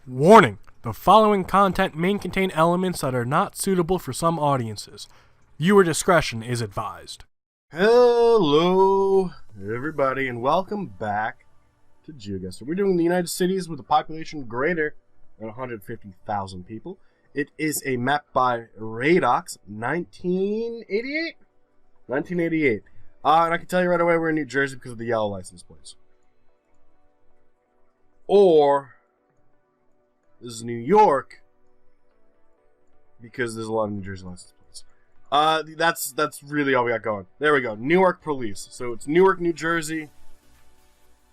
Warning! The following content may contain elements that are not suitable for some audiences. Viewer discretion is advised. Hello, everybody, and welcome back to Geoguessr. We're doing the United Cities with a population greater than 150,000 people. It is a map by Radox, 1988? 1988. And I can tell you right away we're in New Jersey because of the yellow license plates. Or this is New York because there's a lot of New Jersey license plates. That's really all we got going. There we go. Newark Police. So it's Newark, New Jersey,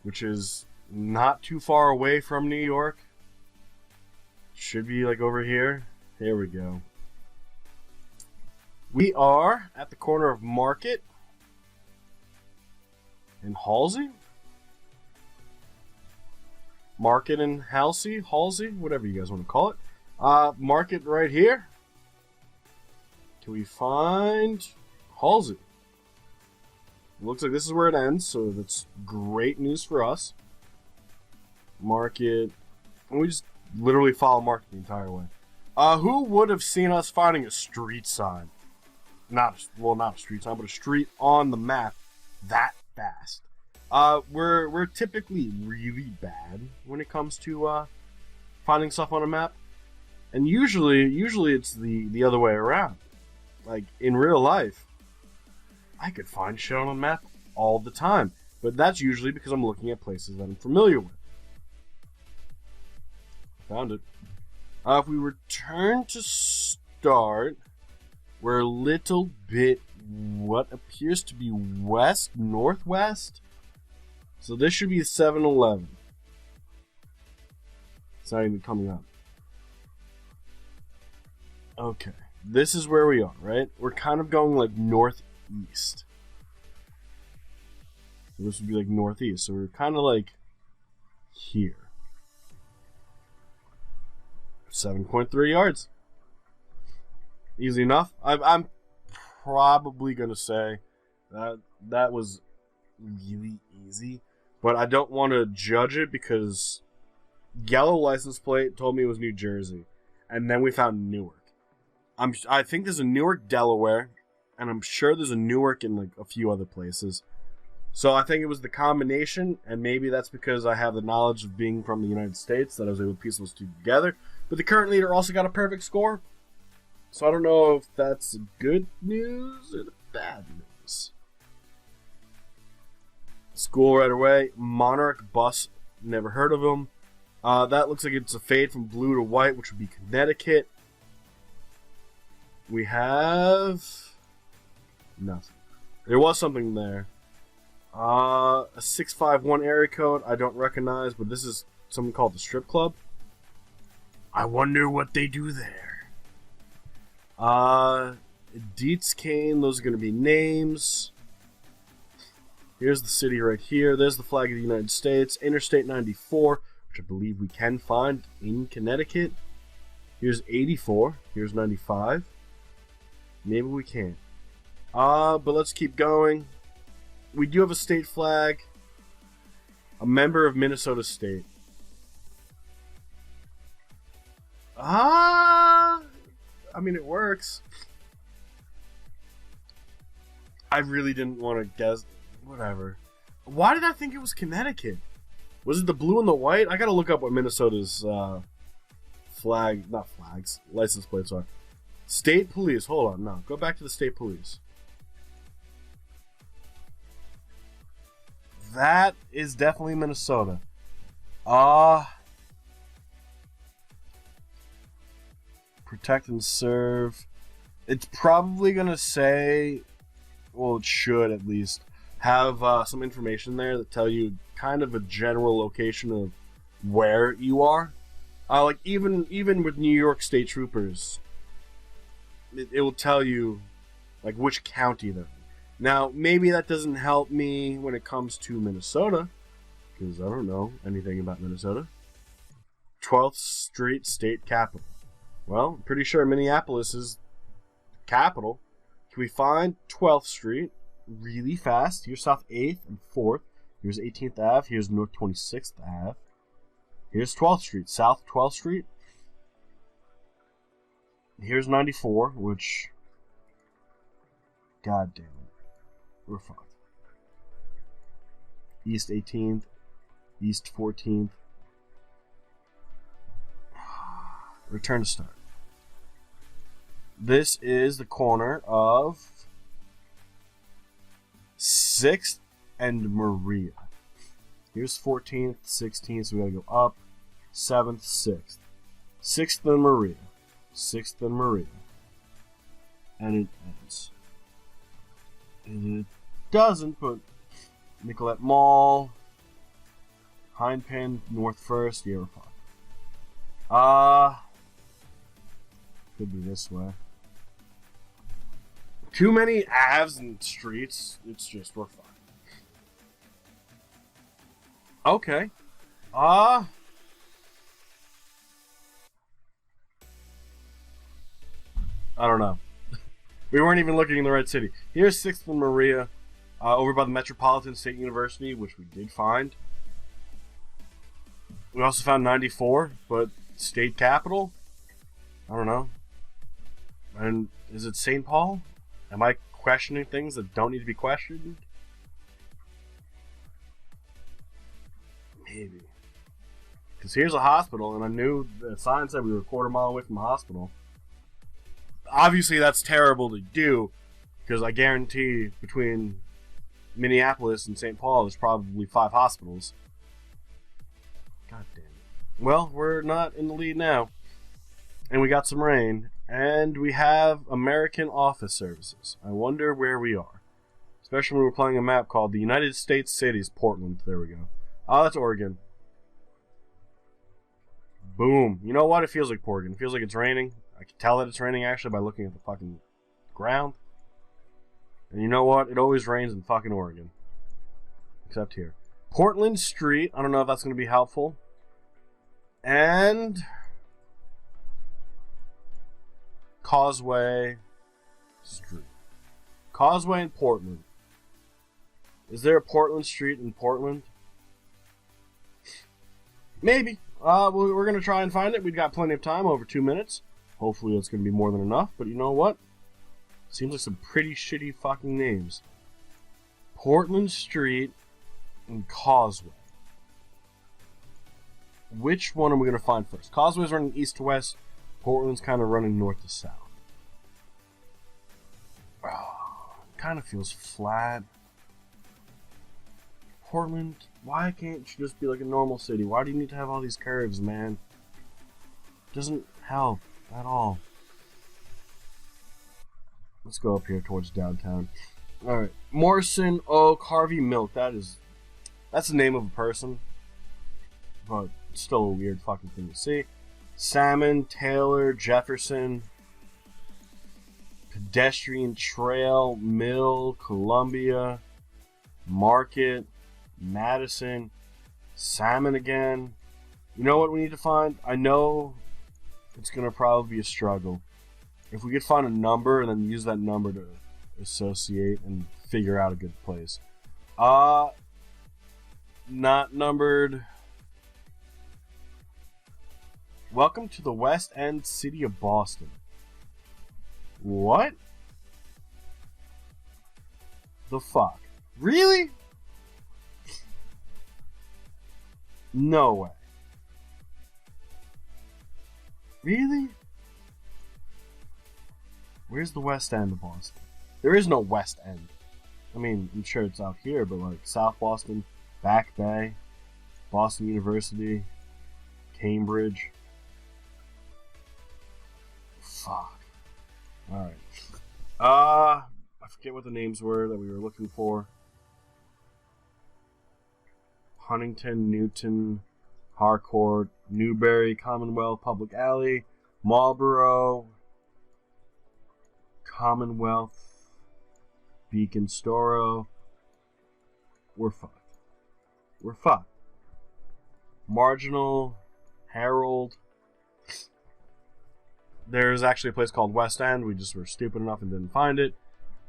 which is not too far away from New York. Should be like over here. Here we go. We are at the corner of Market and Halsey. Market and Halsey, whatever you guys want to call it. Market right here. Can we find Halsey? It looks like this is where it ends, so that's great news for us. Market. And we just literally follow Market the entire way. Who would have seen us finding a street sign? Not a street sign, but a street on the map that fast. We're typically really bad when it comes to finding stuff on a map, and usually it's the other way around. Like in real life, I could find shit on a map all the time, but that's usually because I'm looking at places that I'm familiar with. Found it. If we return to start, we're a little bit what appears to be northwest. So this should be 7-Eleven. It's not even coming up. Okay. This is where we are, right? We're kind of going like northeast. So this would be like northeast. So we're kind of like here. 7.3 yards. Easy enough. I'm probably going to say that was really easy. But I don't want to judge it because yellow license plate told me it was New Jersey. And then we found Newark. I think there's a Newark, Delaware. And I'm sure there's a Newark in like a few other places. So I think it was the combination. And maybe that's because I have the knowledge of being from the United States that I was able to piece those two together. But the current leader also got a perfect score. So I don't know if that's good news or bad news. School right away. Monarch Bus. Never heard of them. That looks like it's a fade from blue to white, which would be Connecticut. We have nothing. There was something there. A 651 area code I don't recognize, but this is something called the Strip Club. I wonder what they do there. Dietz Kane, those are going to be names. Here's the city right here. There's the flag of the United States. Interstate 94, which I believe we can find in Connecticut. Here's 84. Here's 95. Maybe we can't. But let's keep going. We do have a state flag. A member of Minnesota State. I mean, it works. I really didn't want to guess. Whatever. Why did I think it was Connecticut? Was it the blue and the white? I gotta look up what Minnesota's license plates are. State Police. Hold on, no. Go back to the State Police. That is definitely Minnesota. Protect and serve. It's probably gonna say, well, it should at least have some information there that tell you kind of a general location of where you are. Like even with New York State Troopers, it will tell you like which county they're in. Now maybe that doesn't help me when it comes to Minnesota because I don't know anything about Minnesota. 12th Street State Capitol. Well, I'm pretty sure Minneapolis is the capital. Can we find 12th Street? Really fast. Here's South 8th and 4th. Here's 18th Ave. Here's North 26th Ave. Here's 12th Street, South 12th Street. Here's 94, which... God damn it. We're fucked. East 18th. East 14th. Return to start. This is the corner of 6th and Maria. Here's 14th, 16th, so we gotta go up. 7th, 6th. 6th and Maria. 6th and Maria. And it ends. It doesn't, but Nicolette Mall, Hindpen, North First, yeah, we're fine. Could be this way. Too many Aves and streets. It's just, we're fine. Okay. I don't know. We weren't even looking in the right city. Here's 6th and Maria, over by the Metropolitan State University, which we did find. We also found 94, but state capital? I don't know. And is it St. Paul? Am I questioning things that don't need to be questioned? Maybe. Because here's a hospital, and I knew the sign said we were a quarter mile away from the hospital. Obviously, that's terrible to do, because I guarantee between Minneapolis and St. Paul, there's probably 5 hospitals. God damn it. Well, we're not in the lead now. And we got some rain. And we have American Office Services. I wonder where we are. Especially when we're playing a map called the United States Cities, Portland. There we go. Oh, that's Oregon. Boom. You know what? It feels like Oregon. It feels like it's raining. I can tell that it's raining, actually, by looking at the fucking ground. And you know what? It always rains in fucking Oregon. Except here. Portland Street. I don't know if that's going to be helpful. And... Causeway Street. Causeway in Portland. Is there a Portland Street in Portland? Maybe. We're going to try and find it. We've got plenty of time, over 2 minutes. Hopefully that's going to be more than enough. But you know what? Seems like some pretty shitty fucking names. Portland Street and Causeway. Which one are we going to find first? Causeway's running east to west. Portland's kind of running north to south. Oh, kind of feels flat. Portland, why can't you just be like a normal city? Why do you need to have all these curves, man? Doesn't help at all. Let's go up here towards downtown. Alright. Morrison Oak Harvey Milk. That's the name of a person. But it's still a weird fucking thing to see. Salmon, Taylor, Jefferson, Pedestrian Trail, Mill, Columbia, Market, Madison, Salmon again. You know what we need to find? I know it's going to probably be a struggle. If we could find a number and then use that number to associate and figure out a good place. Not numbered. Welcome to the West End City of Boston. What? The fuck? Really? No way. Really? Where's the West End of Boston? There is no West End. I mean, I'm sure it's out here, but like South Boston, Back Bay, Boston University, Cambridge. Fuck. Alright. I forget what the names were that we were looking for. Huntington, Newton, Harcourt, Newbury, Commonwealth, Public Alley, Marlborough, Commonwealth, Beacon, Storrow. We're fucked. We're fucked. Marginal, Harold. There's actually a place called West End. We just were stupid enough and didn't find it.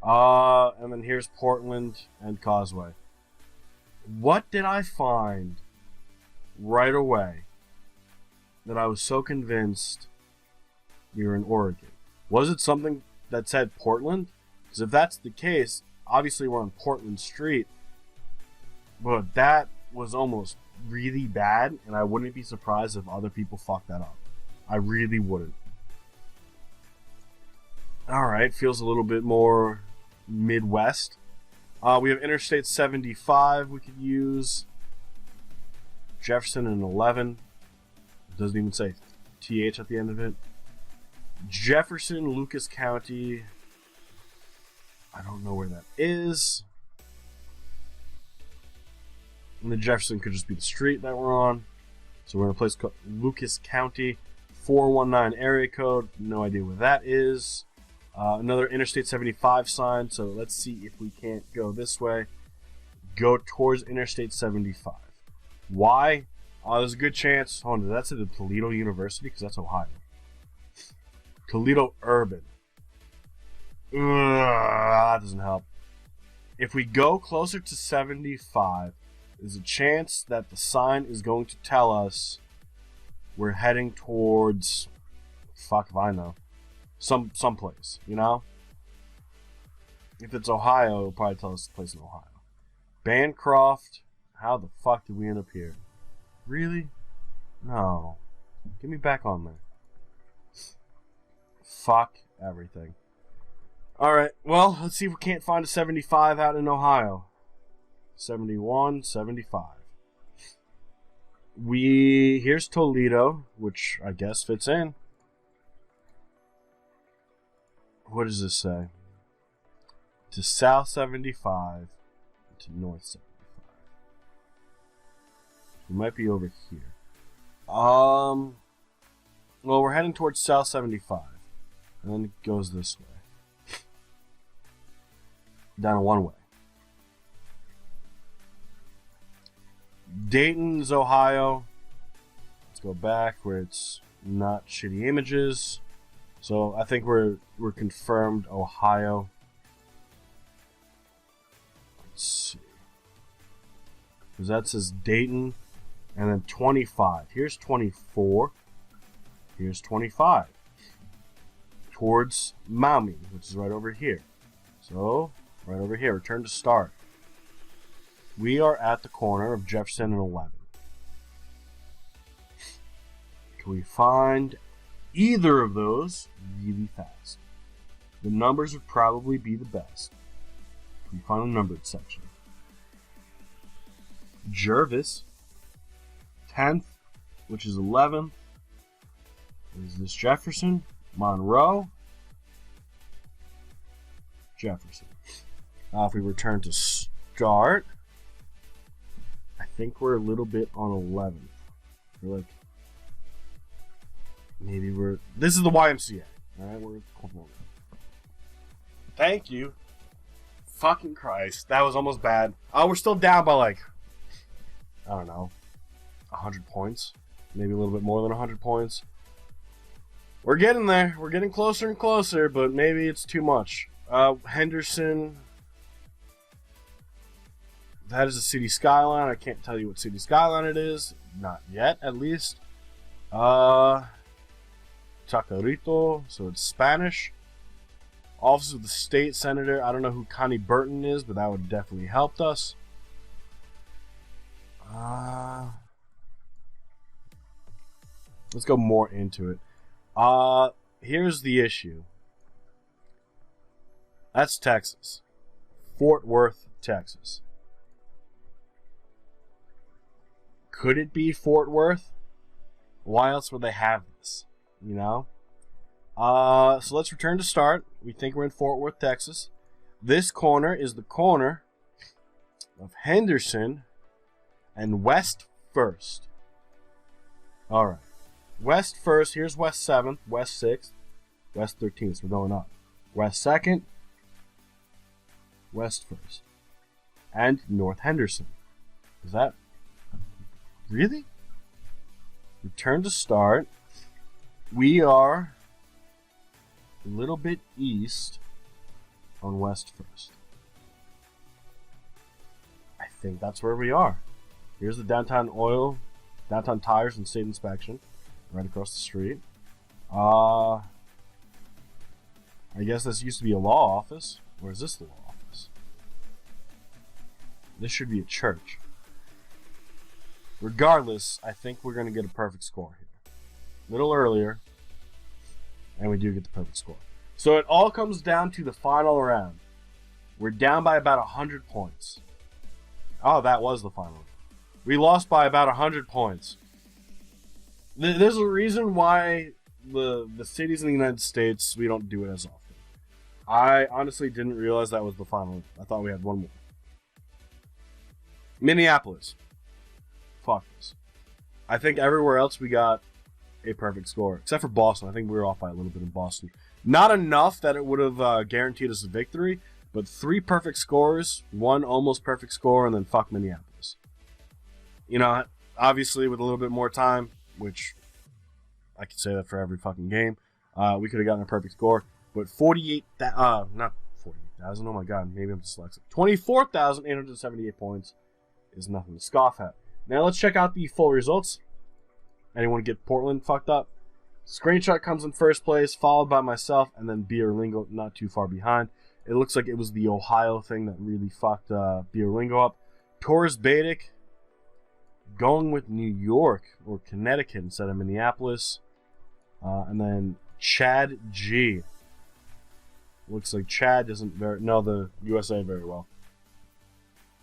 And then here's Portland and Causeway. What did I find right away that I was so convinced we were in Oregon. Was it something that said Portland? Because if that's the case, obviously we're on Portland Street. But that was almost really bad, and I wouldn't be surprised if other people fucked that up. I really wouldn't. Alright, feels a little bit more Midwest. We have Interstate 75 we could use. Jefferson and 11. Doesn't even say TH at the end of it. Jefferson, Lucas County. I don't know where that is. And the Jefferson could just be the street that we're on. So we're in a place called Lucas County. 419 area code. No idea where that is. Another Interstate 75 sign. So let's see if we can't go this way. Go towards Interstate 75. Why? There's a good chance. Hold on, that's at the Toledo University because that's Ohio. Toledo Urban. That doesn't help. If we go closer to 75, there's a chance that the sign is going to tell us we're heading towards, fuck if I know, someplace, you know? If it's Ohio, it'll probably tell us the place in Ohio. Bancroft. How the fuck did we end up here? Really? No. Get me back on there. Fuck everything. Alright, well, let's see if we can't find a 75 out in Ohio. 71, 75. Here's Toledo, which I guess fits in. What does this say? To South 75, to North 75. We might be over here. Well, we're heading towards South 75. And then it goes this way. Down a one-way. Dayton's Ohio. Let's go back where it's not shitty images. So I think we're confirmed Ohio. Let's see. Because that says Dayton. And then 25. Here's 24. Here's 25. Towards Maui, which is right over here. So, right over here. Return to start. We are at the corner of Jefferson and 11. Can we find either of those really fast? The numbers would probably be the best. Can we find the numbered section? Jervis. 10th, which is 11th. Is this Jefferson? Monroe? Jefferson. If we return to start, I think we're a little bit on 11th. We're like, maybe we're. This is the YMCA. Alright, we're. Thank you. Fucking Christ. That was almost bad. We're still down by like, I don't know, 100 points. Maybe a little bit more than 100 points. We're getting there. We're getting closer and closer, but maybe it's too much. Henderson. That is a city skyline. I can't tell you what city skyline it is. Not yet, at least. Chacarito. So it's Spanish. Office of the State Senator. I don't know who Connie Burton is, but that would have definitely helped us. Let's go more into it. Here's the issue. That's Texas. Fort Worth, Texas. Could it be Fort Worth? Why else would they have this? You know? So let's return to start. We think we're in Fort Worth, Texas. This corner is the corner of Henderson and West 1st. Alright. West 1st, here's West 7th, West 6th, West 13th. So we're going up. West 2nd, West 1st. And North Henderson. Is that... really? Return to start. We are a little bit east on West 1st. I think that's where we are. Here's the downtown oil, downtown tires and state inspection. right across the street. I guess this used to be a law office. Or is this the law office? This should be a church. Regardless, I think we're going to get a perfect score here. A little earlier, and we do get the perfect score. So it all comes down to the final round. We're down by about 100 points. Oh, that was the final. We lost by about 100 points. There's a reason why the cities in the United States, we don't do it as often. I honestly didn't realize that was the final. I thought we had one more. Minneapolis. Fuck this. I think everywhere else we got a perfect score. Except for Boston. I think we were off by a little bit in Boston. Not enough that it would have guaranteed us a victory, but 3 perfect scores, 1 almost perfect score, and then fuck Minneapolis. You know, obviously with a little bit more time, which I could say that for every fucking game, we could have gotten a perfect score. But not 48,000, oh my god, maybe I'm dyslexic. 24,878 points is nothing to scoff at. Now let's check out the full results. Anyone get Portland fucked up? Screenshot comes in first place, followed by myself, and then Biolingo not too far behind. It looks like it was the Ohio thing that really fucked Biolingo up. Torres Badic going with New York or Connecticut instead of Minneapolis. And then Chad G. Looks like Chad doesn't know the USA very well.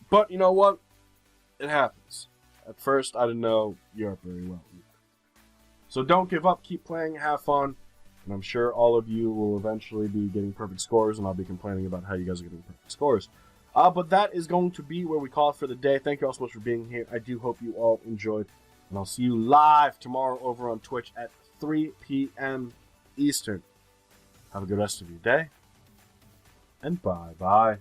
But you know what? It happens. At first, I didn't know Europe very well either. So don't give up, keep playing, have fun, and I'm sure all of you will eventually be getting perfect scores, and I'll be complaining about how you guys are getting perfect scores. But that is going to be where we call it for the day. Thank you all so much for being here. I do hope you all enjoyed, and I'll see you live tomorrow over on Twitch at 3 p.m. Eastern. Have a good rest of your day, and bye-bye.